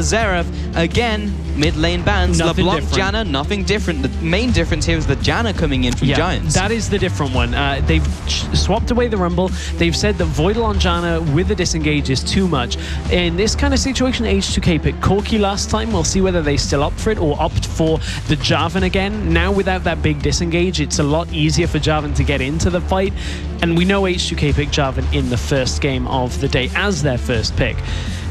the Xerath. Again, mid lane bans. LeBlanc, Hjarnan, nothing different. The main difference here is the Hjarnan coming in from Giants. That is the different one. They've swapped away the Rumble. They've said that Voidle on Hjarnan with the disengage is too much. In this kind of situation, H2K picked Corki last time. We'll see whether they still opt for it or opt for the Jarvan again. Now without that big disengage, it's a lot easier for Jarvan to get into the fight. And we know H2K picked Jarvan in the first game of the day as their first pick.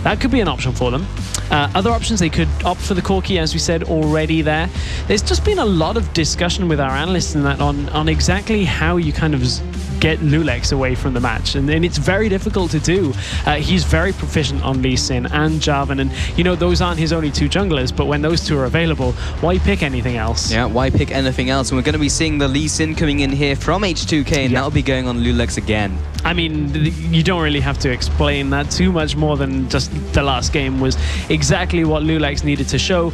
That could be an option for them. Other options, they could opt for the Corki, as we said already there. There's just been a lot of discussion with our analysts in that on exactly how you kind of get loulex away from the match. And it's very difficult to do. He's very proficient on Lee Sin and Jarvan. And, you know, those aren't his only two junglers. But when those two are available, why pick anything else? Yeah, why pick anything else? And we're going to be seeing the Lee Sin coming in here from H2K. And that'll be going on loulex again. I mean, you don't really have to explain that too much more than just the last game was exactly what loulex needed to show.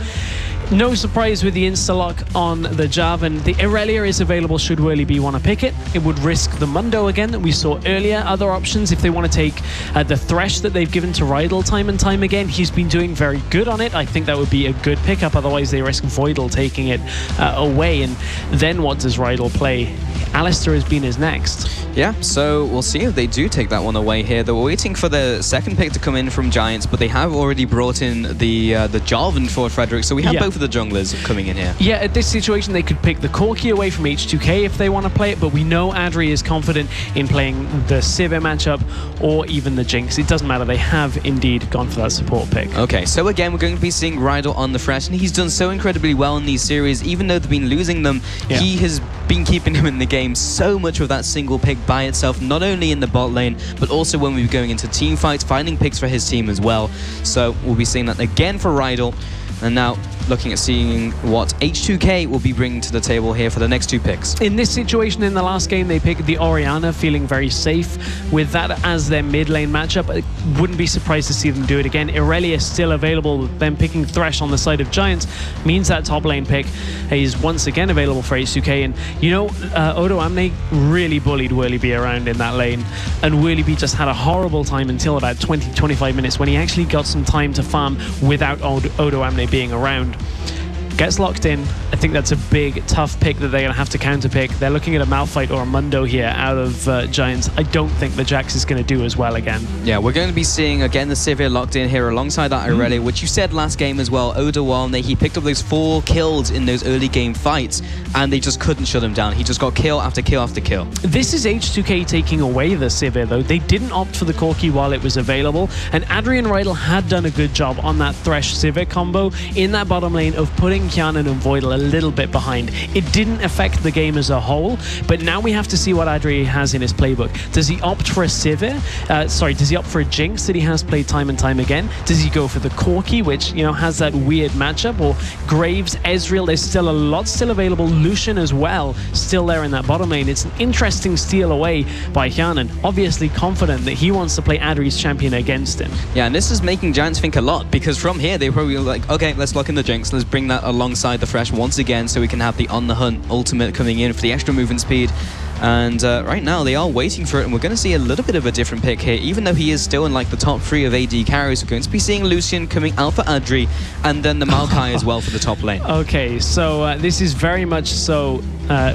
No surprise with the insta-lock on the Jarvan. The Irelia is available should Werlyb want to pick it. It would risk the Mundo again that we saw earlier. Other options, if they want to take the Thresh that they've given to Rydle time and time again, he's been doing very good on it. I think that would be a good pickup. Otherwise, they risk Voidle taking it away. And then what does Rydle play? Alistar has been his next. Yeah, so we'll see if they do take that one away here. They were waiting for the second pick to come in from Giants, but they have already brought in the Jarvan for Frederick. So we have both of the junglers coming in here. Yeah, at this situation, they could pick the Corki away from H2K if they want to play it, but we know Adryh is confident in playing the Sivir matchup or even the Jinx. It doesn't matter. They have indeed gone for that support pick. Okay, so again, we're going to be seeing Rydle on the Thresh, and he's done so incredibly well in these series. Even though they've been losing them, he has been keeping him in the game so much with that single pick by itself, not only in the bot lane, but also when we were going into team fights, finding picks for his team as well. So we'll be seeing that again for Rydle. And now looking at seeing what H2K will be bringing to the table here for the next two picks. In this situation, in the last game, they picked the Orianna, feeling very safe with that as their mid lane matchup. I wouldn't be surprised to see them do it again. Irelia is still available. Them picking Thresh on the side of Giants means that top lane pick is once again available for H2K. And, you know, Odoamne really bullied Werlyb around in that lane. And Werlyb just had a horrible time until about 20-25 minutes when he actually got some time to farm without Odoamne being around. Gets locked in. I think that's a big, tough pick that they're going to have to counter-pick. They're looking at a Malphite or a Mundo here out of Giants. I don't think the Jax is going to do as well again. Yeah, we're going to be seeing, again, the Sivir locked in here alongside that Irelia, which you said last game as well. Odoamne, he picked up those 4 kills in those early game fights, and they just couldn't shut him down. He just got kill after kill after kill. This is H2K taking away the Sivir, though. They didn't opt for the Corki while it was available, and Adryh and Rydle had done a good job on that Thresh-Sivir combo in that bottom lane of putting Hjarnan and Voidle a little bit behind. It didn't affect the game as a whole, but now we have to see what Adryh has in his playbook. Does he opt for a Sivir? Does he opt for a Jinx that he has played time and time again? Does he go for the Corki, which, you know, has that weird matchup? Or Graves, Ezreal, there's still a lot still available. Lucian as well, still there in that bottom lane. It's an interesting steal away by Hjarnan, obviously confident that he wants to play Adryh's champion against him. Yeah, and this is making Giants think a lot, because from here they probably like, okay, let's lock in the Jinx, let's bring that alongside the Thresh once again so we can have the on the hunt ultimate coming in for the extra movement speed. And right now they are waiting for it, and we're going to see a little bit of a different pick here. Even though he is still in like the top 3 of AD carries, we're going to be seeing Lucian coming out for Adryh, and then the Maokai as well for the top lane. Okay, so this is very much so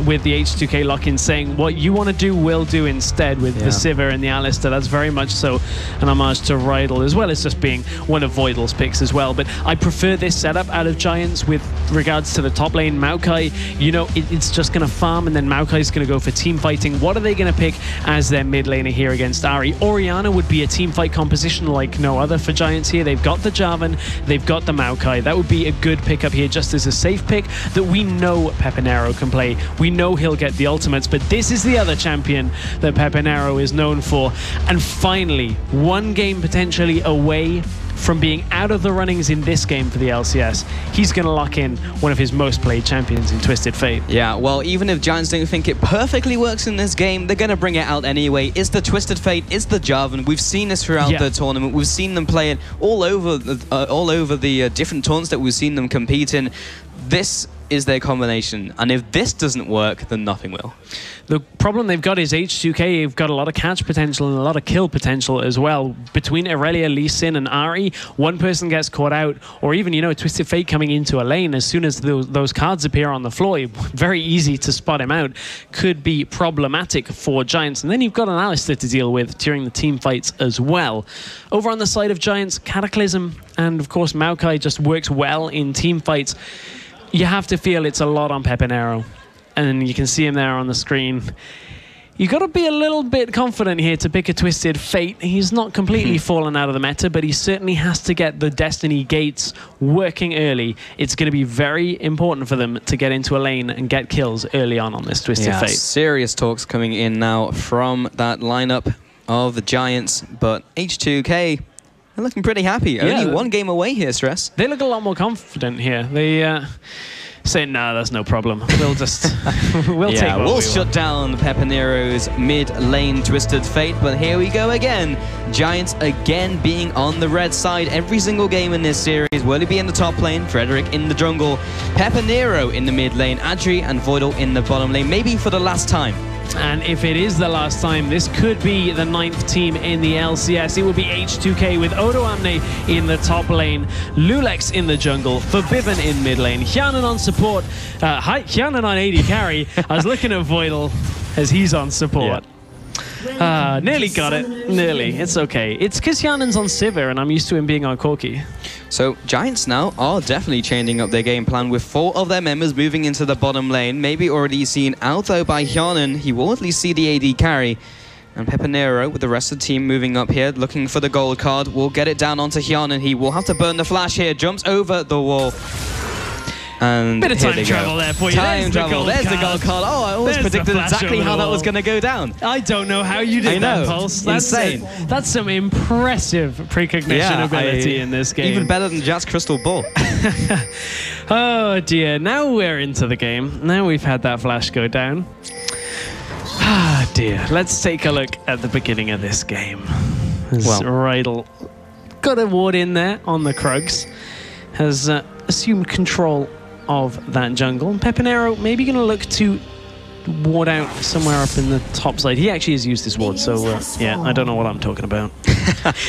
with the H2K lock-in saying what you want to do, we'll do instead with the Sivir and the Alistar. That's very much so an homage to Rydle, as well as just being one of Voidle's picks as well. But I prefer this setup out of Giants with regards to the top lane. Maokai, you know, it's just going to farm, and then Maokai's going to go for team fighting. What are they going to pick as their mid laner here against Ahri? Orianna would be a team fight composition like no other for Giants here. They've got the Jarvan, they've got the Maokai. That would be a good pickup here, just as a safe pick that we know Pepinero can play. We know he'll get the ultimates, but this is the other champion that Pepinero is known for. And finally, one game potentially away from being out of the runnings in this game for the LCS. He's going to lock in one of his most played champions in Twisted Fate. Yeah, well, even if Giants don't think it perfectly works in this game, they're going to bring it out anyway. It's the Twisted Fate, it's the Jarvan. We've seen this throughout the tournament. We've seen them play it all over the different taunts that we've seen them compete in. This is their combination. And if this doesn't work, then nothing will. The problem they've got is H2K have got a lot of catch potential and a lot of kill potential as well. Between Irelia, Lucian and Ahri, one person gets caught out, or even, you know, a Twisted Fate coming into a lane, as soon as those cards appear on the floor, very easy to spot him out, could be problematic for Giants. And then you've got an Alistar to deal with during the team fights as well. Over on the side of Giants, Cataclysm and, of course, Maokai just works well in team fights. You have to feel it's a lot on Pepinero. And you can see him there on the screen. You've got to be a little bit confident here to pick a Twisted Fate. He's not completely fallen out of the meta, but he certainly has to get the Destiny gates working early. It's going to be very important for them to get into a lane and get kills early on this Twisted Fate. Serious talks coming in now from that lineup of the Giants, but H2K... they're looking pretty happy. Only one game away here, Stress. They look a lot more confident here. They say, "No, that's no problem. We'll just we'll shut down Pepinero's mid lane Twisted Fate." But here we go again. Giants again being on the red side every single game in this series. Werlyb in the top lane, Frederick in the jungle, Pepinero in the mid lane, Adryh and Voidle in the bottom lane. Maybe for the last time. And if it is the last time, this could be the 9th team in the LCS. It will be H2K with Odoamne in the top lane, loulex in the jungle, Febiven in mid lane, Hjarnan on support, Hjarnan on AD carry. I was looking at Voidle as he's on support. Nearly got it. Nearly. It's okay. It's because Hjarnan's on Sivir and I'm used to him being on Corki. So Giants now are definitely changing up their game plan with 4 of their members moving into the bottom lane. Maybe already seen out though by Hjarnan. He will at least see the AD carry. And Pepinero with the rest of the team moving up here, looking for the gold card. Will get it down onto Hjarnan. He will have to burn the flash here. Jumps over the wall. And bit of time travel there for you. Time travel. There's the gold card. Oh, I always predicted exactly how that was going to go down. I don't know how you did that, Pulse. That's insane. That's some impressive precognition ability in this game. Even better than Jack's crystal ball. Oh dear. Now we're into the game. Now we've had that flash go down. Ah dear. Let's take a look at the beginning of this game. Rydle got a ward in there on the Krugs. Has assumed control of that jungle. And Pepinero maybe going to look to ward out somewhere up in the top side. He actually has used this ward, so yeah, I don't know what I'm talking about.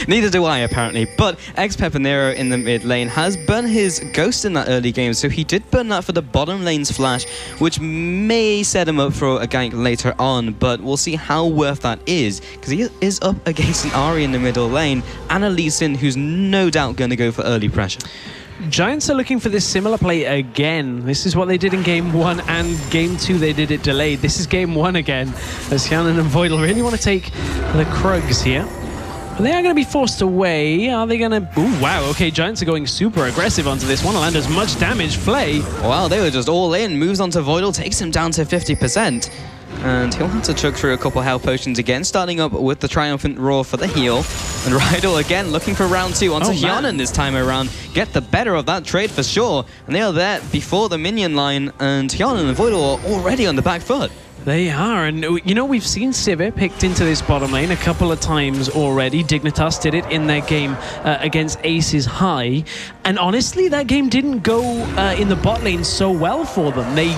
Neither do I, apparently. But xPepii in the mid lane has burned his ghost in that early game, so he did burn that for the bottom lane's flash, which may set him up for a gank later on, but we'll see how worth that is, because he is up against an Ahri in the middle lane, and a Lucian who's no doubt going to go for early pressure. Giants are looking for this similar play again. This is what they did in Game 1 and Game 2 they did it delayed. This is Game 1 again, as Hjarnan and Voidle really want to take the Krugs here. But they are going to be forced away. Are they going to... Ooh, wow, okay, Giants are going super aggressive onto this one. Land as much damage. Flay. Wow, they were just all in. Moves onto Voidle, takes him down to 50%. And he'll have to chuck through a couple health potions again, starting up with the Triumphant Roar for the heal. And Rydle again looking for round 2 onto Hjarnan this time around. Get the better of that trade for sure. And they are there before the minion line, and Hjarnan and Voidle are already on the back foot. They are, and you know, we've seen Sivir picked into this bottom lane a couple of times already. Dignitas did it in their game against Aces High, and honestly, that game didn't go in the bot lane so well for them. They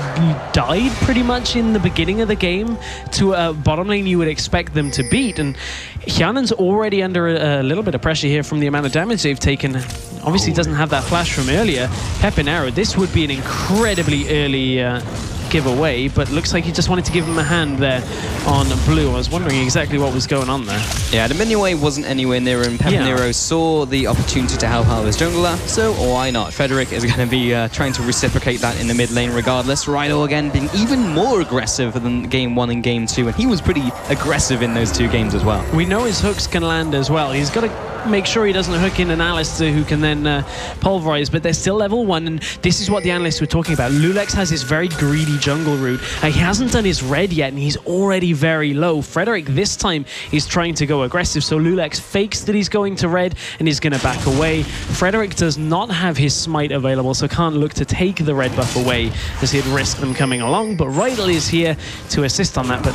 died pretty much in the beginning of the game to a bottom lane you would expect them to beat, and Hjarnan's already under a little bit of pressure here from the amount of damage they've taken. Obviously, doesn't have that flash from earlier. Pepinero, this would be an incredibly early giveaway, but looks like he just wanted to give him a hand there on blue. I was wondering exactly what was going on there. Yeah, the minion wave wasn't anywhere near him. Pepinero saw the opportunity to help out his jungler, so why not? Frederick is going to be trying to reciprocate that in the mid lane regardless. Rydle again being even more aggressive than Game 1 and Game 2, and he was pretty aggressive in those 2 games as well. We know his hooks can land as well. He's got to make sure he doesn't hook in an Alistar who can then pulverize, but they're still level 1, and this is what the analysts were talking about. loulex has this very greedy jungle route. He hasn't done his red yet, and he's already very low. Frederick this time is trying to go aggressive, so loulex fakes that he's going to red, and he's going to back away. Frederick does not have his smite available, so can't look to take the red buff away, as he'd risk them coming along, but Rydle is here to assist on that, but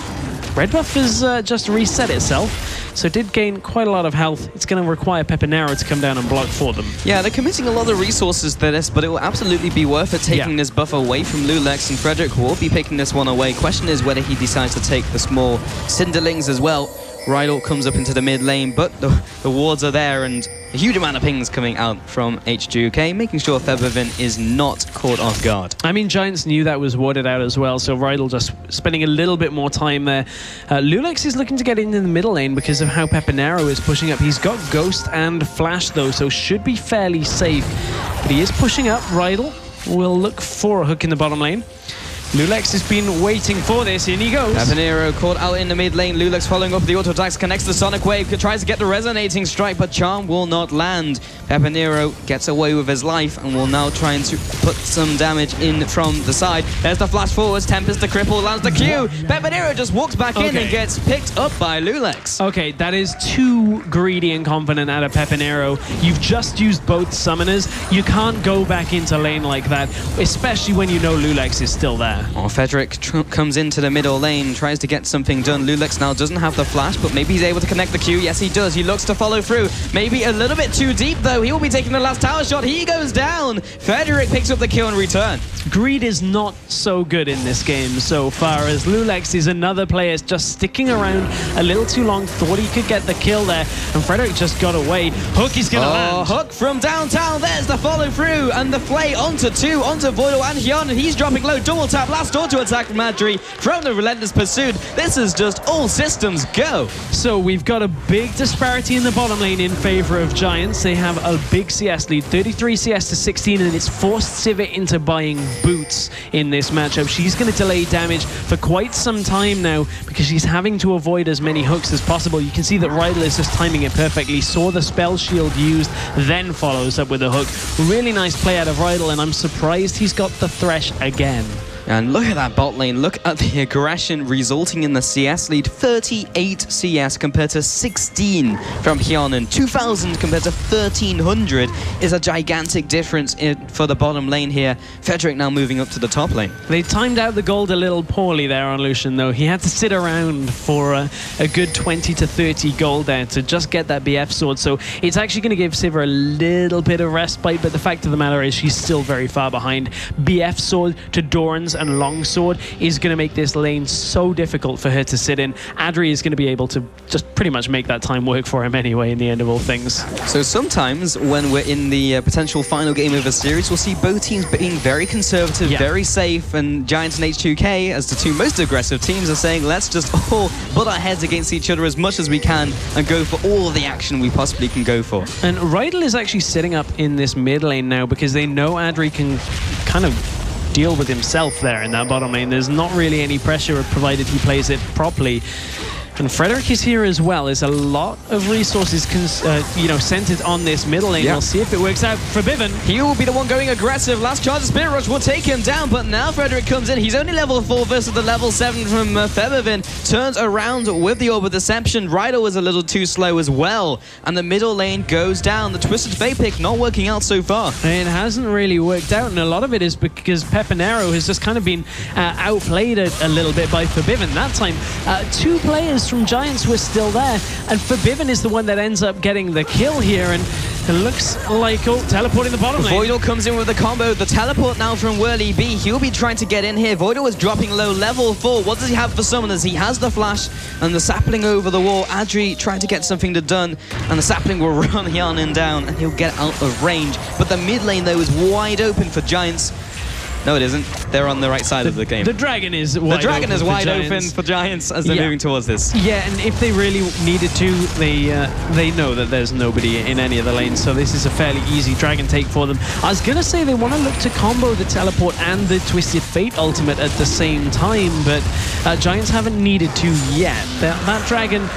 red buff has just reset itself. so did gain quite a lot of health. It's going to require Pepinero to come down and block for them. Yeah, they're committing a lot of resources to this, but it will absolutely be worth it taking this buff away from loulex, and Frederick will be picking this one away. Question is whether he decides to take the small Cinderlings as well. Rydle comes up into the mid lane, but the wards are there, and a huge amount of pings coming out from H2K, making sure Febiven is not caught off guard. I mean, Giants knew that was warded out as well, so Rydle just spending a little bit more time there. loulex is looking to get into the middle lane because of how Pepinero is pushing up. He's got Ghost and Flash, though, so should be fairly safe. But he is pushing up. Rydle will look for a hook in the bottom lane. loulex has been waiting for this. In he goes. Pepinero caught out in the mid lane. loulex following up the auto attacks, connects the Sonic Wave, tries to get the resonating strike, but Charm will not land. Pepinero gets away with his life and will now try and put some damage in from the side. There's the flash forwards. Tempest the cripple lands the Q. Pepinero just walks back in and gets picked up by loulex. Okay, that is too greedy and confident out of Pepinero. You've just used both summoners. You can't go back into lane like that, especially when you know loulex is still there. Oh, Frederick comes into the middle lane, tries to get something done. loulex now doesn't have the flash, but maybe he's able to connect the Q. Yes, he does. He looks to follow through. Maybe a little bit too deep, though. He will be taking the last tower shot. He goes down. Frederick picks up the kill in return. Greed is not so good in this game so far, as loulex is another player just sticking around a little too long. Thought he could get the kill there, and Frederick just got away. Hook is going to land. Hook from downtown. There's the follow through, and the flay onto Voidle and Hjarnan. He's dropping low. Double tap. Last auto attack from Adryh from the relentless pursuit. This is just all systems go. So we've got a big disparity in the bottom lane in favor of Giants. They have a big CS lead, 33 CS to 16, and it's forced Sivir into buying boots in this matchup. She's going to delay damage for quite some time now because she's having to avoid as many hooks as possible. You can see that Rydle is just timing it perfectly. Saw the spell shield used, then follows up with a hook. Really nice play out of Rydle, and I'm surprised he's got the Thresh again. And look at that bot lane. Look at the aggression resulting in the CS lead. 38 CS compared to 16 from Hjarnan. 2,000 compared to 1,300 is a gigantic difference for the bottom lane here. Frederick now moving up to the top lane. They timed out the gold a little poorly there on Lucian, though. He had to sit around for a good 20 to 30 gold there to just get that BF sword. So it's actually going to give Sivir a little bit of respite, but the fact of the matter is she's still very far behind. BF sword to Doran's and longsword is going to make this lane so difficult for her to sit in. Adryh is going to be able to just pretty much make that time work for him anyway in the end of all things. So sometimes when we're in the potential final game of a series, we'll see both teams being very conservative, very safe, and Giants and H2K, as the two most aggressive teams, are saying let's just all butt our heads against each other as much as we can and go for all the action we possibly can go for. And Rydle is actually sitting up in this mid lane now because they know Adryh can kind of deal with himself there in that bottom lane. There's not really any pressure provided he plays it properly. And Frederick is here as well. There's a lot of resources centered on this middle lane. We'll see if it works out. Febiven, he will be the one going aggressive. Last charge of Spirit Rush will take him down, but now Frederick comes in. He's only level 4 versus the level 7 from Febiven. Turns around with the Orb of Deception. Rydle was a little too slow as well, and the middle lane goes down. The Twisted Fate pick not working out so far. It hasn't really worked out, and a lot of it is because Pepinero has just kind of been outplayed a little bit by Febiven. That time, two players from Giants were still there, and Febiven is the one that ends up getting the kill here, and it looks like teleporting the bottom lane. Voidle comes in with the combo. The teleport now from Werlyb. He'll be trying to get in here. Voidle is dropping low, level 4. What does he have for summoners? He has the flash and the sapling over the wall. Adryh trying to get something done, and the sapling will run Hjarnan down, and he'll get out of range. But the mid lane, though, is wide open for Giants. No, it isn't. They're on the right side of the game. The dragon is wide open for Giants as they're moving towards this. Yeah, and if they really needed to, they know that there's nobody in any of the lanes, so this is a fairly easy dragon take for them. I was going to say they want to look to combo the teleport and the Twisted Fate ultimate at the same time, but Giants haven't needed to yet. That dragon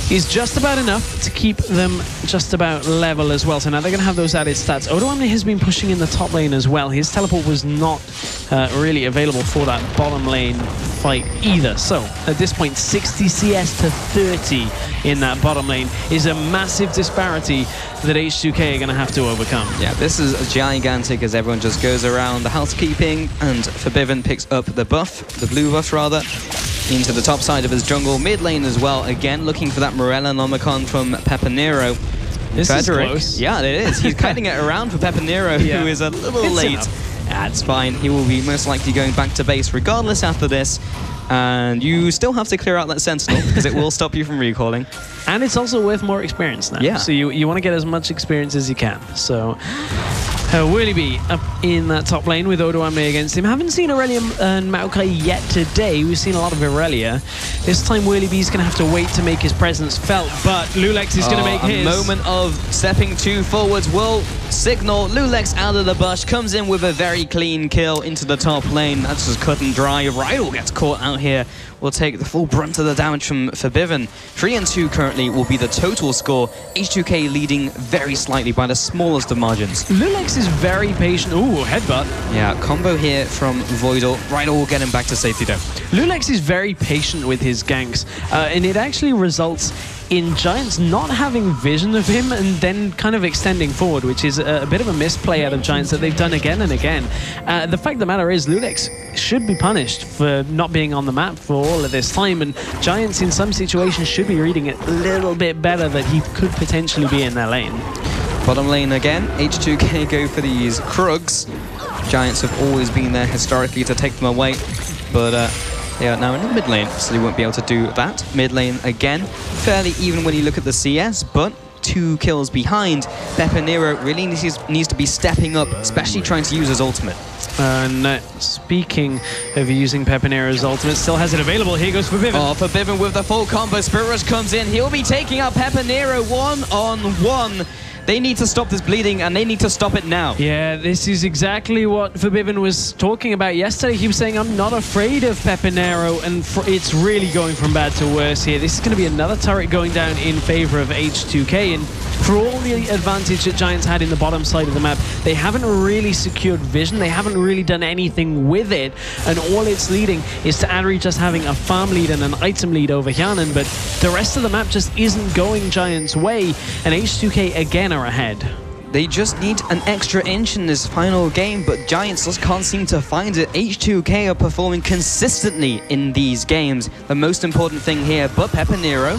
is just about enough to keep them just about level as well. So now they're going to have those added stats. Odoamne has been pushing in the top lane as well. His teleport was not really available for that bottom lane fight either. So at this point, 60 CS to 30 in that bottom lane is a massive disparity that H2K are going to have to overcome. Yeah, this is gigantic as everyone just goes around the housekeeping, and Febiven picks up the buff, the blue buff rather. into the top side of his jungle. Mid lane as well, again looking for that Morellonomicon from Pepinero. This is close. Yeah, it is. He's cutting it around for Pepinero, who is a little late. That's fine. He will be most likely going back to base regardless after this. And you still have to clear out that Sentinel because it will stop you from recalling. And it's also worth more experience now. Yeah. So you want to get as much experience as you can. So Werlyb up in that top lane with Odoamne against him. Haven't seen Irelia and Maokai yet today. We've seen a lot of Irelia. This time Werlyb's going to have to wait to make his presence felt, but loulex is going to make his. A moment of stepping two forwards will signal loulex out of the bush, comes in with a very clean kill into the top lane. That's just cut and dry. Rydle gets caught out here. Will take the full brunt of the damage from Febiven. 3-2 currently will be the total score. H2K leading very slightly by the smallest of margins. loulex is very patient. Ooh, headbutt. Yeah, combo here from Voidle. Rydle will get him back to safety though. loulex is very patient with his ganks, and it actually results in Giants not having vision of him and then kind of extending forward, which is a bit of a misplay out of Giants that they've done again and again. The fact of the matter is loulex should be punished for not being on the map for all of this time, and Giants in some situations should be reading it a little bit better that he could potentially be in their lane. Bottom lane again, H2K go for these Krugs. Giants have always been there historically to take them away, but they are now in the mid lane, so they won't be able to do that. Mid lane again, fairly even when you look at the CS, but 2 kills behind. Pepinero really needs to be stepping up, especially trying to use his ultimate. And speaking of using Pepinero's ultimate, still has it available. Here goes Febiven. Oh, Febiven with the full combo. Spirit Rush comes in. He'll be taking out Pepinero one-on-one. They need to stop this bleeding, and they need to stop it now. Yeah, this is exactly what Febiven was talking about yesterday. He was saying, I'm not afraid of Pepinero, and it's really going from bad to worse here. This is going to be another turret going down in favor of H2K, and for all the advantage that Giants had in the bottom side of the map, they haven't really secured vision. They haven't really done anything with it, and all it's leading is to Adryh just having a farm lead and an item lead over Hjarnan, but the rest of the map just isn't going Giants' way, and H2K again are ahead. They just need an extra inch in this final game, but Giants just can't seem to find it. H2K are performing consistently in these games. The most important thing here, but Pepinero,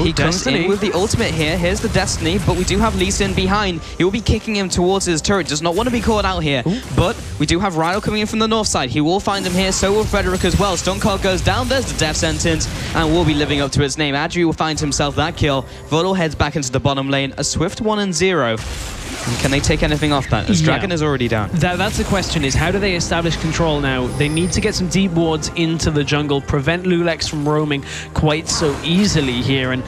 he comes in with the ultimate here. Here's the Destiny, but we do have Lucian behind. He will be kicking him towards his turret. Does not want to be caught out here. Ooh. But we do have Rydle coming in from the north side. He will find him here. So will Frederick as well. Stonecard goes down. There's the death sentence, and will be living up to its name. Adryh will find himself that kill. Voidle heads back into the bottom lane. A swift 1-0. And can they take anything off that? As Dragon is already down. That's the question, is how do they establish control now? They need to get some deep wards into the jungle, prevent loulex from roaming quite so easily here, and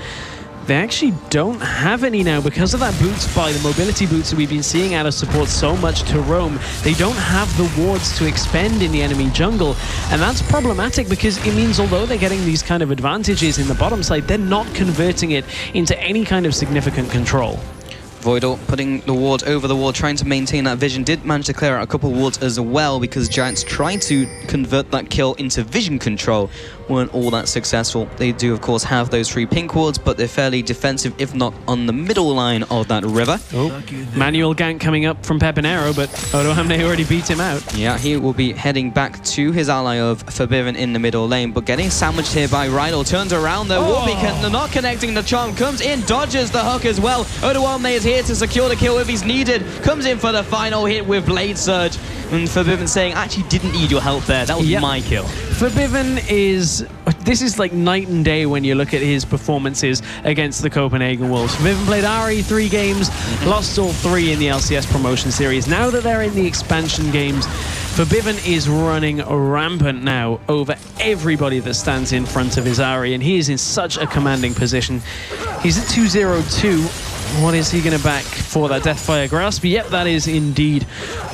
they actually don't have any now because of that boots buy, the mobility boots that we've been seeing out of support so much to roam. They don't have the wards to expend in the enemy jungle, and that's problematic because it means although they're getting these kind of advantages in the bottom side, they're not converting it into any kind of significant control. Voidle putting the ward over the wall, trying to maintain that vision. Did manage to clear out a couple of wards as well because Giants tried to convert that kill into vision control. Weren't all that successful. They do, of course, have those 3 pink wards, but they're fairly defensive, if not on the middle line of that river. Oh, manual gank coming up from Pepinero, but Odoamne already beat him out. Yeah, he will be heading back to his ally of Febiven in the middle lane, but getting sandwiched here by Rydle. Turns around though, will be not connecting the charm, comes in, dodges the hook as well. Odoamne is here to secure the kill if he's needed. Comes in for the final hit with Blade Surge. And Febiven saying, I actually didn't need your help there. That was my kill. Febiven is... This is like night and day when you look at his performances against the Copenhagen Wolves. Febiven played Ahri 3 games, lost all 3 in the LCS promotion series. Now that they're in the expansion games, Febiven is running rampant now over everybody that stands in front of his Ahri, and he is in such a commanding position. He's at 2-0-2. What is he going to back for that Deathfire Grasp? Yep, that is indeed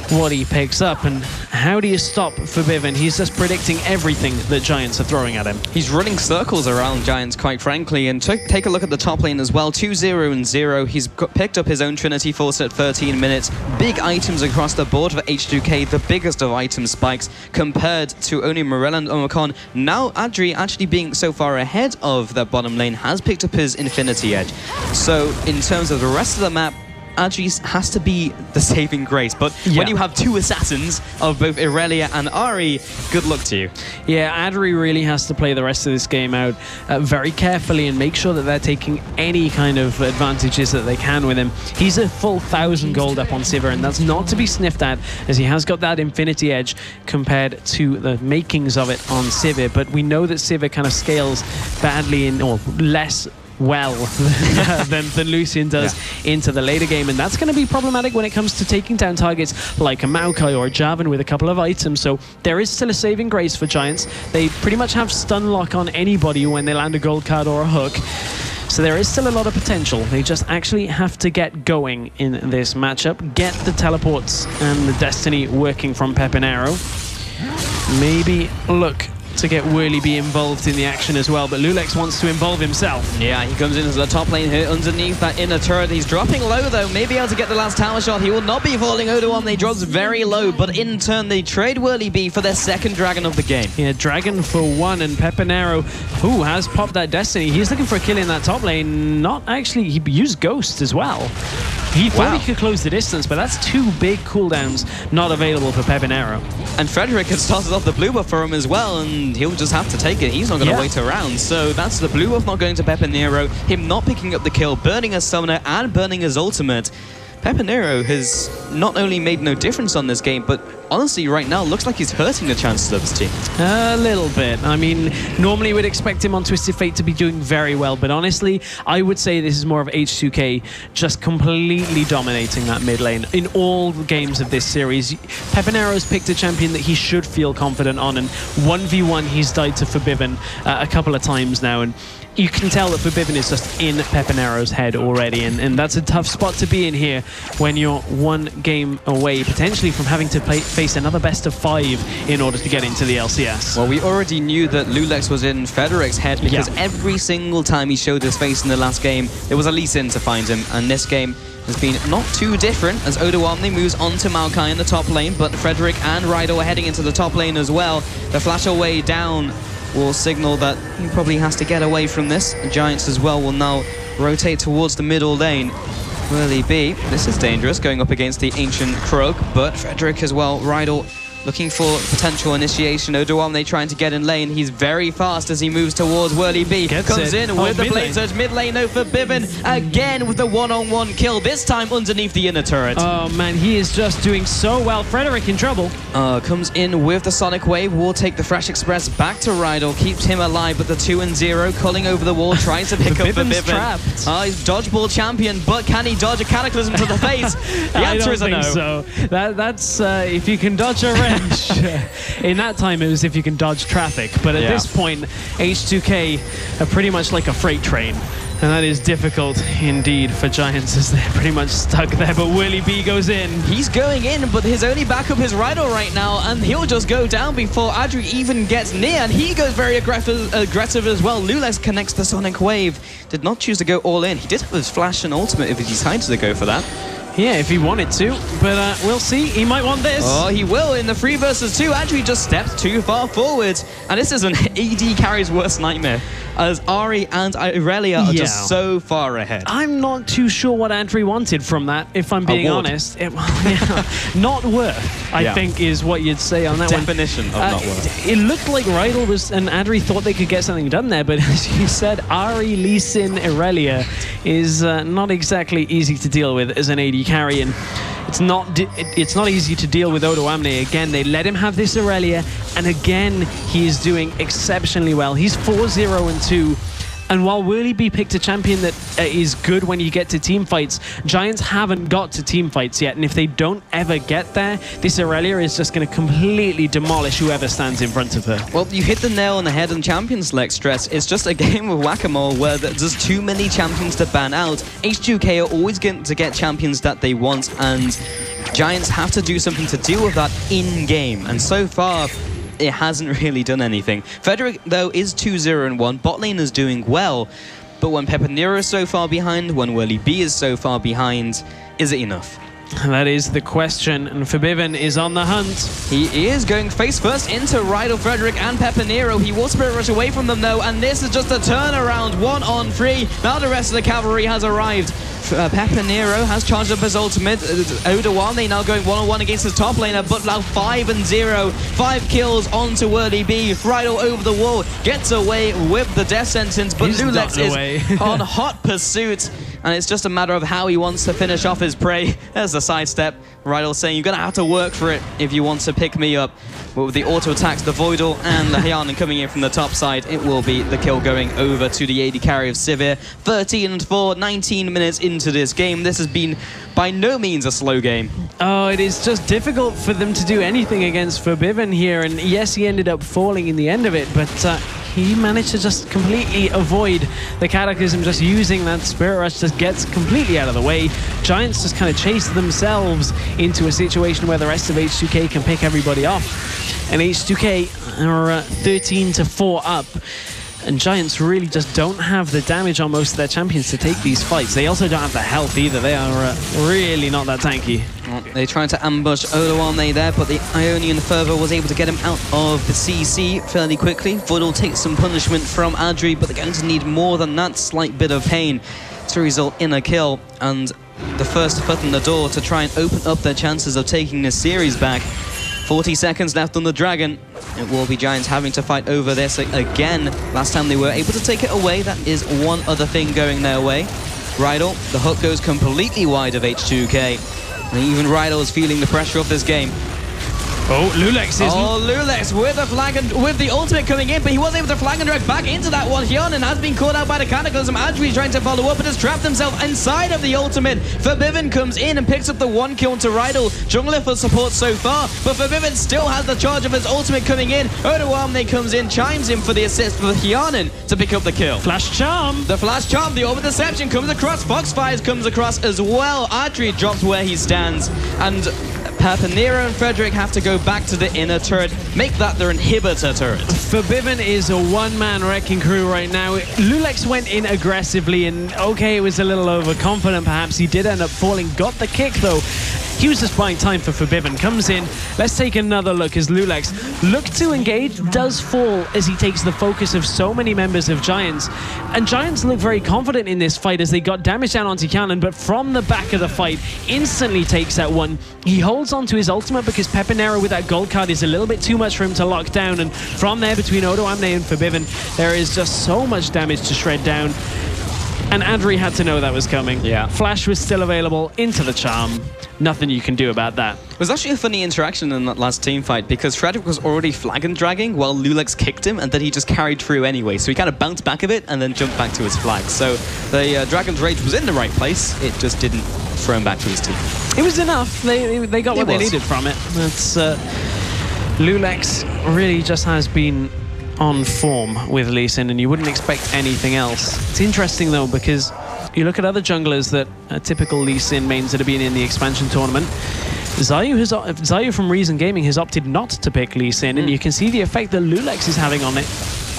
what he picks up. And how do you stop Febiven? He's just predicting everything that Giants are throwing at him. He's running circles around Giants, quite frankly. And take a look at the top lane as well. 2-0-0. He's picked up his own Trinity Force at 13 minutes. Big items across the board for H2K. The biggest of item spikes compared to only Morellonomicon. Now Adryh actually being so far ahead of that bottom lane has picked up his Infinity Edge. So in terms of the rest of the map, Adryh has to be the saving grace. But when you have two assassins of both Irelia and Ahri, good luck to you. Yeah, Adryh really has to play the rest of this game out very carefully and make sure that they're taking any kind of advantages that they can with him. He's a full 1,000 gold up on Sivir, and that's not to be sniffed at, as he has got that Infinity Edge compared to the makings of it on Sivir. But we know that Sivir kind of scales badly or less well than Lucian does into the later game, and that's going to be problematic when it comes to taking down targets like a Maokai or a Jarvan with a couple of items. So there is still a saving grace for Giants. They pretty much have stun lock on anybody when they land a gold card or a hook. So there is still a lot of potential. They just actually have to get going in this matchup, get the teleports and the destiny working from Pepinero. Maybe look to get Werlyb involved in the action as well, but loulex wants to involve himself. Yeah, he comes into the top lane here underneath that inner turret. He's dropping low though, maybe able to get the last tower shot. He will not be falling. Odoamne drops very low, but in turn they trade Werlyb for their second dragon of the game. Yeah, dragon for one, and Pepinero, who has popped that destiny. He's looking for a kill in that top lane. Not actually, he used Ghost as well. He thought he could close the distance, but that's two big cooldowns not available for Pepinero. And Frederick has started off the blue buff for him as well, and he'll just have to take it. He's not going to wait around. So that's the blue buff not going to Pepinero, him not picking up the kill, burning his summoner and burning his ultimate. Pepinero has not only made no difference on this game, but honestly right now looks like he's hurting the chances of his team. A little bit. I mean, normally we'd expect him on Twisted Fate to be doing very well, but honestly, I would say this is more of H2K just completely dominating that mid lane. In all games of this series, Pepinero's picked a champion that he should feel confident on, and 1v1 he's died to Febiven a couple of times now, and you can tell that Febiven is just in Pepinero's head already, and that's a tough spot to be in here when you're one game away, potentially from having to face another best of 5 in order to get into the LCS. Well, we already knew that loulex was in Frederick's head because every single time he showed his face in the last game, there was a Lee-Sin to find him, and this game has been not too different as Odoamne moves on to Maokai in the top lane, but Frederick and Rydle are heading into the top lane as well. The flash away down will signal that he probably has to get away from this. The Giants as well will now rotate towards the middle lane. Werlyb, this is dangerous, going up against the Ancient Krug, but Frederick as well, Rydle looking for potential initiation. Odoamne trying to get in lane. He's very fast as he moves towards Werlyb. Comes in with the blade surge. Mid lane, no Febiven. Again with the one-on-one kill, this time underneath the inner turret. Oh man, he is just doing so well. Frederick in trouble. Comes in with the Sonic Wave. Will take the Thresh Express back to Rydle. Keeps him alive, but the 2-0 culling over the wall. Tries to pick up Febiven. Trapped. He's dodgeball champion, but can he dodge a Cataclysm to the face? The answer is a no. So. That's if you can dodge a wrench. In that time it was if you can dodge traffic, but at this point H2K are pretty much like a freight train, and that is difficult indeed for Giants as they're pretty much stuck there. But Werlyb goes in. He's going in, but his only backup is Rydle right now, and he'll just go down before Adryh even gets near, and he goes very aggressive as well. loulex connects the Sonic Wave. Did not choose to go all in. He did have his flash and ultimate if he decided to go for that. Yeah, if he wanted to, but we'll see. He might want this. Oh, he will in the 3 versus 2. Adryh just steps too far forward, and this is an AD carry's worst nightmare, as Ahri and Irelia are just so far ahead. I'm not too sure what Adryh wanted from that, if I'm being honest. Not worth, I think, is what you'd say on that Definition of not worth. It looked like Rydle and Adryh thought they could get something done there, but as you said, Ahri, Lee-Sin, Irelia is not exactly easy to deal with as an AD carry, and it's not easy to deal with Odoamne. Again, they let him have this Irelia, and again, he is doing exceptionally well. He's 4-0-2. And while Werlyb picked a champion that is good when you get to team fights, Giants haven't got to team fights yet. And if they don't ever get there, this Irelia is just going to completely demolish whoever stands in front of her. Well, you hit the nail on the head on champion select, Stress. It's just a game of whack-a-mole where there's too many champions to ban out. H2K are always going to get champions that they want, and Giants have to do something to deal with that in-game. And so far, it hasn't really done anything. Frederick, though, is 2-0-1. Bot lane is doing well, but when Pepinero is so far behind, when Werlyb is so far behind, is it enough? That is the question, and Febiven is on the hunt. He is going face first into Rydle, Frederick, and Pepinero. He will Spirit Rush away from them though, and this is just a turnaround, 1 on 3. Now the rest of the cavalry has arrived. Pepinero has charged up his ultimate. Odoamne now going 1-on-1 against his top laner, but now 5-0. 5 kills onto Werlyb. Rydle over the wall, gets away with the death sentence, but loulex is on hot pursuit. And it's just a matter of how he wants to finish off his prey. There's the sidestep. Rydle saying, you're going to have to work for it if you want to pick me up. But with the auto attacks, the Voidle and the Hjarnan coming in from the top side, it will be the kill going over to the AD carry of Sivir. 13-4, 19 minutes into this game. This has been by no means a slow game. Oh, it is just difficult for them to do anything against Febiven here. And yes, he ended up falling in the end of it, but he managed to just completely avoid the Cataclysm, just using that Spirit Rush, just gets completely out of the way. Giants just kind of chase themselves into a situation where the rest of H2K can pick everybody off. And H2K are 13-4 up. And Giants really just don't have the damage on most of their champions to take these fights. They also don't have the health either. They are really not that tanky. They tried to ambush Odoamne there, but the Ionian Fervor was able to get him out of the CC fairly quickly. Voidle takes some punishment from Adryh, but they're going to need more than that slight bit of pain to result in a kill. And the first foot in the door to try and open up their chances of taking this series back. 40 seconds left on the Dragon. It will be Giants having to fight over this again. Last time they were able to take it away. That is one other thing going their way. Rydle, the hook goes completely wide of H2K. And even Rydle is feeling the pressure of this game. Oh, loulex is... Oh, loulex with the flag and with the ultimate coming in, but he was able to flag and direct back into that one. Hjarnan has been caught out by the Cataclysm. Adryh is trying to follow up, but has trapped himself inside of the ultimate. Febiven comes in and picks up the 1 kill to Rydle. Jungler for support so far, but Febiven still has the charge of his ultimate coming in. Odoamne comes in, chimes in for the assist for Hjarnan to pick up the kill. Flash Charm. The Flash Charm, the Orbit Deception comes across. Foxfires comes across as well. Adryh drops where he stands, and Pepinero and Frederick have to go back to the inner turret, make that their inhibitor turret. Febiven is a one-man wrecking crew right now. loulex went in aggressively, and okay, it was a little overconfident perhaps. He did end up falling, got the kick though. He was just buying time for Febiven. Comes in. Let's take another look as loulex look to engage, does fall as he takes the focus of so many members of Giants. And Giants look very confident in this fight as they got damage down onto Hjarnan, but from the back of the fight, instantly takes that one. He holds onto his ultimate because Pepinero with that gold card is a little bit too much for him to lock down. And from there, between Odoamne and Febiven, there is just so much damage to shred down. And Adryh had to know that was coming. Yeah. Flash was still available into the charm. Nothing you can do about that. It was actually a funny interaction in that last team fight because Frederick was already flag and dragging while loulex kicked him, and then he just carried through anyway. So he kind of bounced back a bit and then jumped back to his flag. So the Dragon's Rage was in the right place. It just didn't throw him back to his team. It was enough. They got what they needed from it. That's loulex really just has been on form with Lee Sin, and you wouldn't expect anything else. It's interesting though because you look at other junglers that are typical Lee Sin mains that have been in the expansion tournament. Xayah from Reason Gaming has opted not to pick Lee Sin, and you can see the effect that loulex is having on it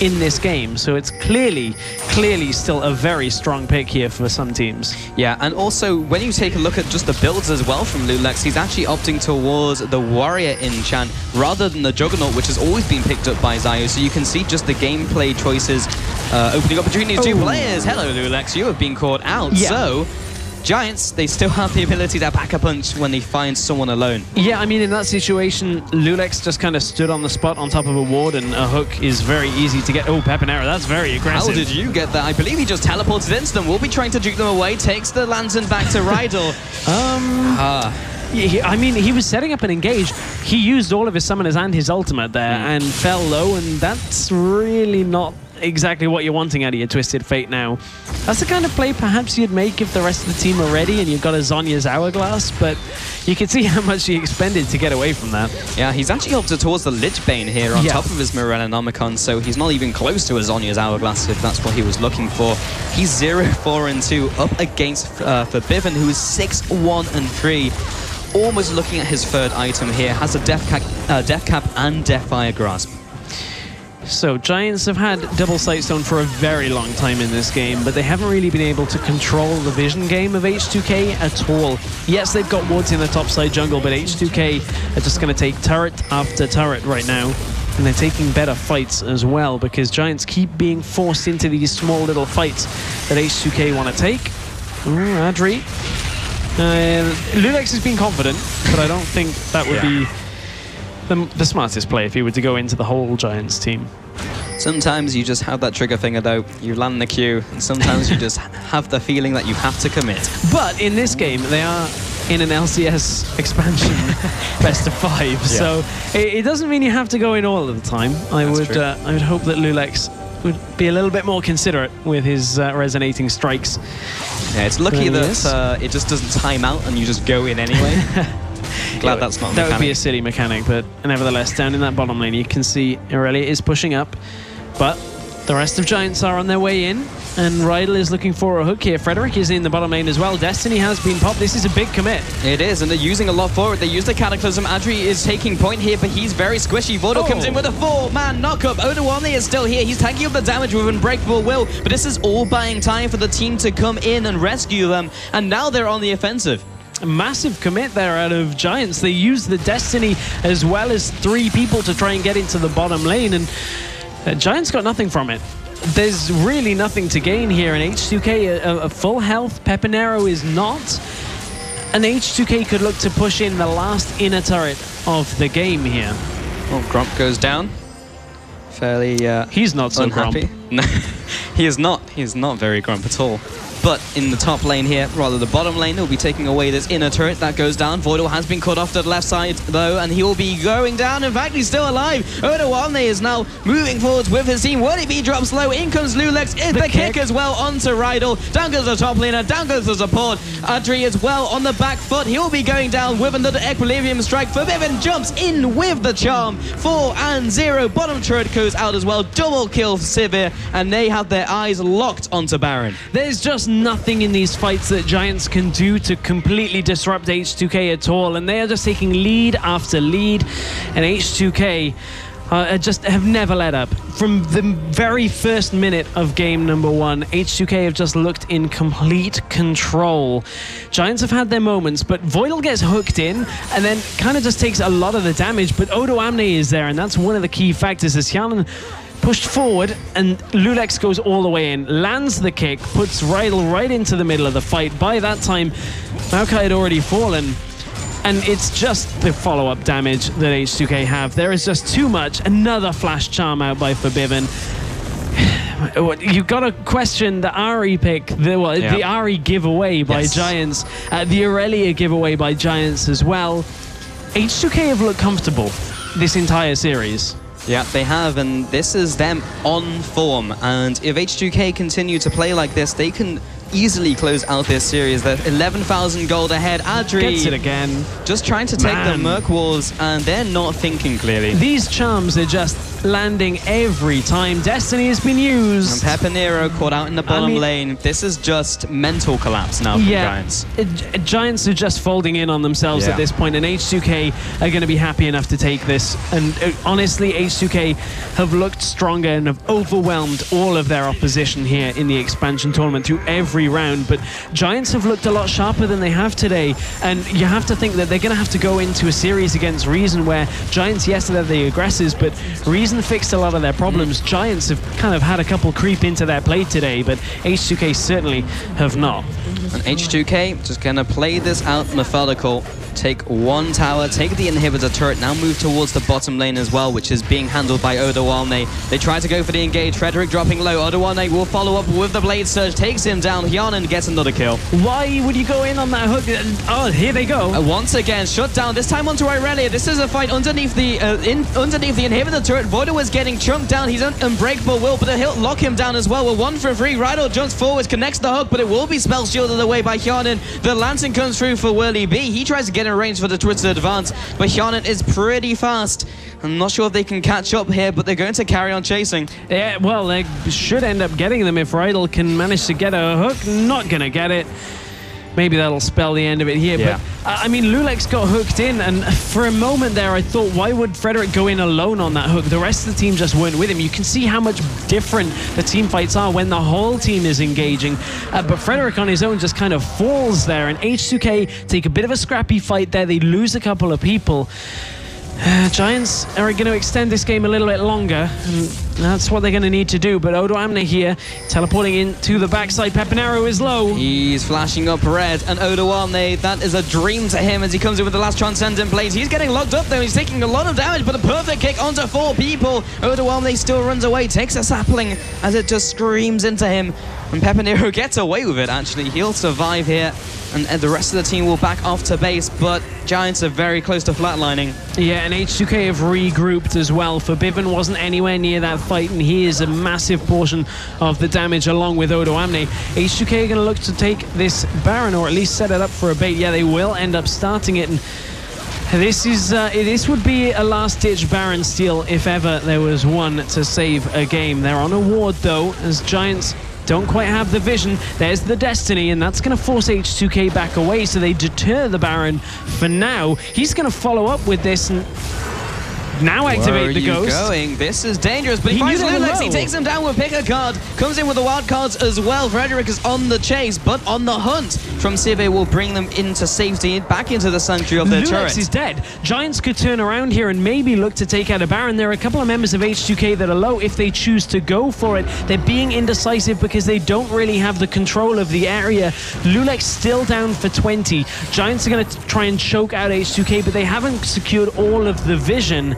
in this game. So it's clearly still a very strong pick here for some teams. Yeah, and also when you take a look at just the builds as well from loulex, he's actually opting towards the Warrior enchant rather than the Juggernaut, which has always been picked up by Xayah. So you can see just the gameplay choices opening opportunities to players. Hello, loulex, you have been caught out. Yeah. So Giants, they still have the ability to pack a punch when they find someone alone. Yeah, I mean, in that situation, loulex just kind of stood on the spot on top of a ward, and a hook is very easy to get. Oh, Pepinero, that's very aggressive. How did you get that? I believe he just teleported into them. We'll be trying to juke them away. Takes the lantern back to Rydle. I mean, he was setting up an engage. He used all of his summoners and his ultimate there and fell low, and that's really not exactly what you're wanting out of your Twisted Fate now. That's the kind of play perhaps you'd make if the rest of the team are ready and you've got a Zhonya's Hourglass, but you can see how much he expended to get away from that. Yeah, he's actually opted towards the Lich Bane here on top of his Morellonomicon, so he's not even close to a Zhonya's Hourglass if that's what he was looking for. He's 0-4-2 up against Febiven, who is 6-1-3. Almost looking at his third item here, has a Death Cap and Deathfire Grasp. So, Giants have had double Sightstone for a very long time in this game, but they haven't really been able to control the vision game of H2K at all. Yes, they've got wards in the topside jungle, but H2K are just going to take turret after turret right now. And they're taking better fights as well, because Giants keep being forced into these small little fights that H2K want to take. Ooh, Adryh. loulex has been confident, but I don't think that would be the smartest play if he were to go into the whole Giants team. Sometimes you just have that trigger finger though, you land the Q, and sometimes you just have the feeling that you have to commit. But in this game, they are in an LCS expansion best of 5, so it doesn't mean you have to go in all of the time. I would hope that loulex would be a little bit more considerate with his resonating strikes. Yeah, it's lucky that it just doesn't time out and you just go in anyway. Glad that's not a mechanic. That would be a silly mechanic, but nevertheless, down in that bottom lane, you can see Irelia is pushing up, but the rest of Giants are on their way in, and Rydle is looking for a hook here. Frederick is in the bottom lane as well. Destiny has been popped. This is a big commit. It is, and they're using a lot for it. They use the Cataclysm. Adryh is taking point here, but he's very squishy. Voidle comes in with a 4-man knockup. Odoamne is still here. He's tanking up the damage with Unbreakable Will, but this is all buying time for the team to come in and rescue them, and now they're on the offensive. A massive commit there out of Giants. They use the Destiny as well as 3 people to try and get into the bottom lane, and Giants got nothing from it. There's really nothing to gain here, and H2K, a full health Pepinero is not, and H2K could look to push in the last inner turret of the game here. Well, Grump goes down. Fairly he's not so unhappy. Grump. No, he is not. He is not very Grump at all. But in the top lane here, rather the bottom lane, he'll be taking away this inner turret. That goes down. Voidle has been cut off to the left side, though, and he will be going down. In fact, he's still alive. Odoamne is now moving forwards with his team. Werlyb drops low. In comes loulex. In the kick as well onto Rydle. Down goes the top laner. Down goes the support. Adryh as well on the back foot. He'll be going down with another Equilibrium strike. Febiven jumps in with the charm. 4 and 0. Bottom turret goes out as well. Double kill Sivir, and they have their eyes locked onto Baron. There's just nothing in these fights that Giants can do to completely disrupt H2K at all, and they are just taking lead after lead, and H2K just have never let up. From the very first minute of game number 1, H2K have just looked in complete control. Giants have had their moments, but Voidle gets hooked in and then kind of just takes a lot of the damage, but Odoamne is there, and that's one of the key factors as Hjarnan pushed forward, and loulex goes all the way in, lands the kick, puts Rydle right into the middle of the fight. By that time, Maokai had already fallen, and it's just the follow-up damage that H2K have. There is just too much. Another flash charm out by Febiven. You've got to question the Ahri pick, the Ahri giveaway by Giants, the Irelia giveaway by Giants as well. H2K have looked comfortable this entire series. Yeah, they have, and this is them on form. And if H2K continue to play like this, they can easily close out this series. They're 11,000 gold ahead. Adryh gets it again. Just trying to take the Merc walls, and they're not thinking clearly. These charms are just landing every time Destiny has been used. And Pepinero caught out in the bottom lane. This is just mental collapse now from Giants. Giants are just folding in on themselves at this point, and H2K are going to be happy enough to take this. And honestly, H2K have looked stronger and have overwhelmed all of their opposition here in the expansion tournament through every round. But Giants have looked a lot sharper than they have today, and you have to think that they're going to have to go into a series against Reason, where Giants, yes, they're the aggressors, but Reason fixed a lot of their problems. Giants have kind of had a couple creep into their play today, but H2K certainly have not. And H2K just going to play this out methodical. Take one tower, take the inhibitor turret, now move towards the bottom lane as well, which is being handled by Odoamne. They try to go for the engage. Frederick dropping low. Odoamne will follow up with the blade surge, takes him down. Hjarnan gets another kill. Why would you go in on that hook? Oh, here they go. Once again, shut down. This time onto Irelia. This is a fight underneath the inhibitor turret. Voidle is getting chunked down. He's unbreakable will, but he'll lock him down as well. We're 1 for 3. Rydle jumps forward, connects the hook, but it will be spell shielded away by Hjarnan. The Lantern comes through for Werlyb. He tries to get in range for the twisted advance, but Hjarnan is pretty fast. I'm not sure if they can catch up here, but they're going to carry on chasing. Yeah, well, they should end up getting them if Rydle can manage to get a hook. Not gonna get it. maybe that'll spell the end of it here. Yeah. But, I mean, loulex got hooked in, and for a moment there, I thought, why would Frederick go in alone on that hook? The rest of the team just weren't with him. You can see how much different the team fights are when the whole team is engaging. But Frederick on his own just kind of falls there, and H2K take a bit of a scrappy fight there. They lose a couple of people. Giants are going to extend this game a little bit longer, and that's what they're going to need to do. But Odoamne here, teleporting into the backside. Pepinero is low. He's flashing up red, and Odoamne, that is a dream to him as he comes in with the last Transcendent Blade. He's getting locked up though, he's taking a lot of damage, but a perfect kick onto 4 people. Odoamne still runs away, takes a sapling as it just screams into him. And Pepinero gets away with it, actually. He'll survive here, and the rest of the team will back off to base, but Giants are very close to flatlining. Yeah, and H2K have regrouped as well. Febiven wasn't anywhere near that fight, and he is a massive portion of the damage along with Odoamne. H2K are going to look to take this Baron, or at least set it up for a bait. Yeah, they will end up starting it, and this would be a last-ditch Baron steal if ever there was one to save a game. They're on a ward, though, as Giants don't quite have the vision. There's the Destiny, and that's going to force H2K back away, so they deter the Baron for now. He's going to follow up with this and now activate the Ghost. Going? This is dangerous, but he finds loulex. He takes him down with pick a card. Comes in with the wild cards as well. Frederick is on the chase, but on the hunt from Sivir will bring them into safety, back into the sanctuary of their turret. loulex is dead. Giants could turn around here and maybe look to take out a Baron. There are a couple of members of H2K that are low if they choose to go for it. They're being indecisive because they don't really have the control of the area. loulex still down for 20. Giants are going to try and choke out H2K, but they haven't secured all of the vision.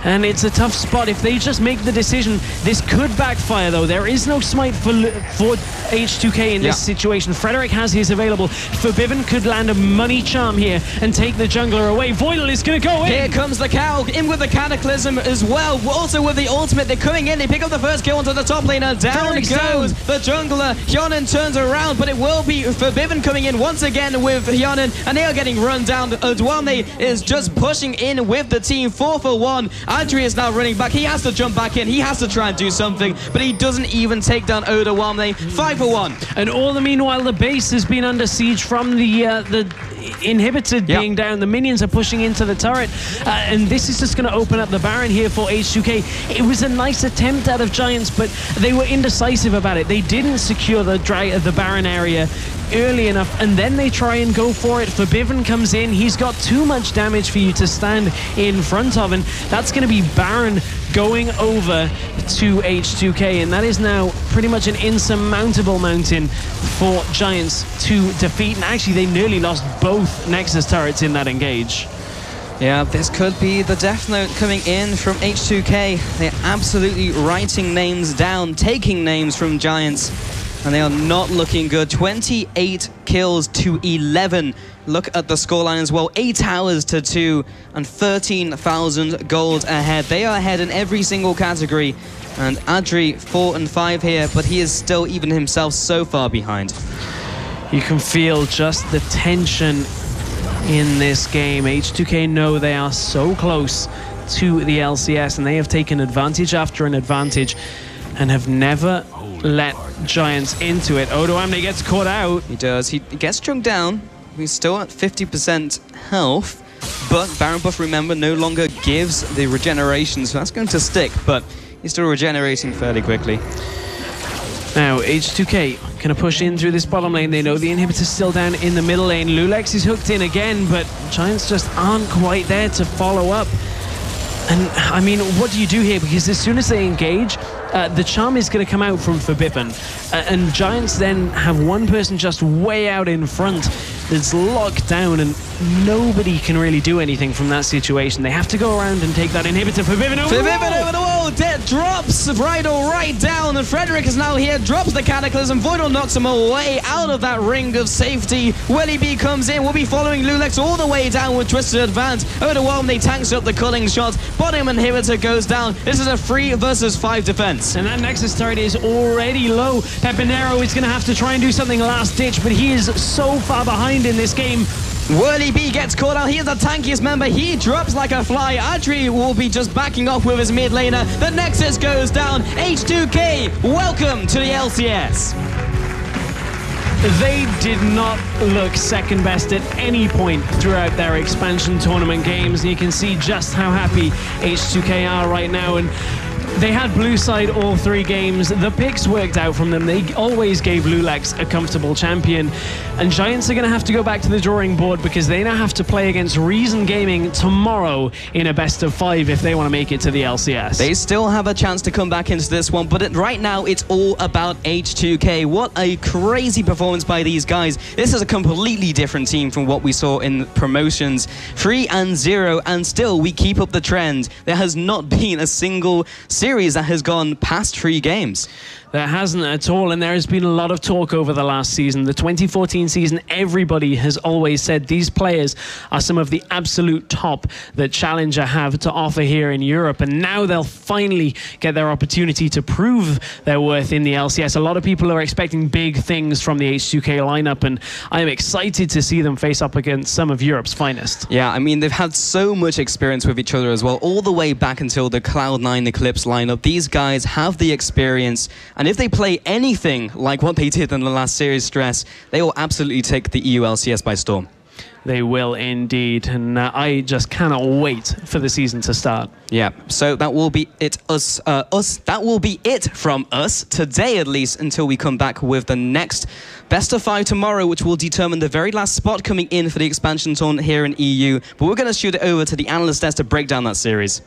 And it's a tough spot. If they just make the decision, this could backfire, though. There is no smite for H2K in this situation. Frederick has his available. Febiven could land a money charm here and take the jungler away. Voidle is going to go in. Here comes the cow, in with the Cataclysm as well. Also with the ultimate, they're coming in. They pick up the first kill onto the top lane, and down goes the jungler. Hjarnan turns around, but it will be Febiven coming in once again with Hjarnan, and they are getting run down. Odoamne is just pushing in with the team, 4 for 1. Adryh is now running back. He has to jump back in. He has to try and do something, but he doesn't even take down Odoamne. 5 for 1. And all the meanwhile, the base has been under siege from the inhibitor being down. The minions are pushing into the turret, and this is just going to open up the Baron here for H2K. It was a nice attempt out of Giants, but they were indecisive about it. They didn't secure the Baron area early enough, and then they try and go for it. Febiven comes in. He's got too much damage for you to stand in front of, and that's going to be Baron going over to H2K, and that is now pretty much an insurmountable mountain for Giants to defeat. And actually, they nearly lost both Nexus turrets in that engage. Yeah, this could be the death note coming in from H2K. They're absolutely writing names down, taking names from Giants, and they are not looking good. 28 kills to 11. Look at the scoreline as well. 8 towers to 2 and 13,000 gold ahead. They are ahead in every single category. And Adryh 4 and 5 here, but he is still even himself so far behind. You can feel just the tension in this game. H2K know they are so close to the LCS, and they have taken advantage after an advantage and have never let Giants into it. Odoamne gets caught out. He does. He gets chunked down. He's still at 50% health, but Baron buff, remember, no longer gives the regeneration, so that's going to stick, but he's still regenerating fairly quickly. Now, H2K going to push in through this bottom lane. They know the inhibitor's still down in the middle lane. loulex is hooked in again, but Giants just aren't quite there to follow up. And, I mean, what do you do here? Because as soon as they engage, the charm is going to come out from Febiven. And Giants then have one person just way out in front that's locked down, and nobody can really do anything from that situation. They have to go around and take that inhibitor. Febiven over the wall! Drops Rydle right down, and Frederick is now here, drops the Cataclysm. Voidle knocks him away out of that ring of safety. Werlyb comes in, will be following loulex all the way down with Twisted Advance. Odoamne tanks up the culling shot. Bottom inhibitor goes down. This is a 3 versus 5 defense. And that Nexus turret is already low. Pepinero is going to have to try and do something last ditch, but he is so far behind in this game. Werlyb gets caught out. He is the tankiest member. He drops like a fly. Adryh will be just backing off with his mid laner. The Nexus goes down. H2K, welcome to the LCS. They did not look second best at any point throughout their expansion tournament games, and you can see just how happy H2K are right now. And they had blue side all 3 games. The picks worked out from them. They always gave loulex a comfortable champion. And Giants are going to have to go back to the drawing board because they now have to play against Reason Gaming tomorrow in a best of 5 if they want to make it to the LCS. They still have a chance to come back into this one, but right now it's all about H2K. What a crazy performance by these guys. This is a completely different team from what we saw in promotions. 3-0, and still we keep up the trend. There has not been a single series that has gone past 3 games. There hasn't at all, and there has been a lot of talk over the last season. The 2014 season, everybody has always said these players are some of the absolute top that Challenger have to offer here in Europe, and now they'll finally get their opportunity to prove their worth in the LCS. A lot of people are expecting big things from the H2K lineup, and I am excited to see them face up against some of Europe's finest. Yeah, I mean, they've had so much experience with each other as well, all the way back until the Cloud9 Eclipse lineup. These guys have the experience, and if they play anything like what they did in the last series stress, they will absolutely take the EU LCS by storm. They will indeed, and I just cannot wait for the season to start. Yeah, so that will be it. That will be it from us today, at least, until we come back with the next best of 5 tomorrow, which will determine the very last spot coming in for the expansion tournament here in EU. But we're going to shoot it over to the analyst desk to break down that series.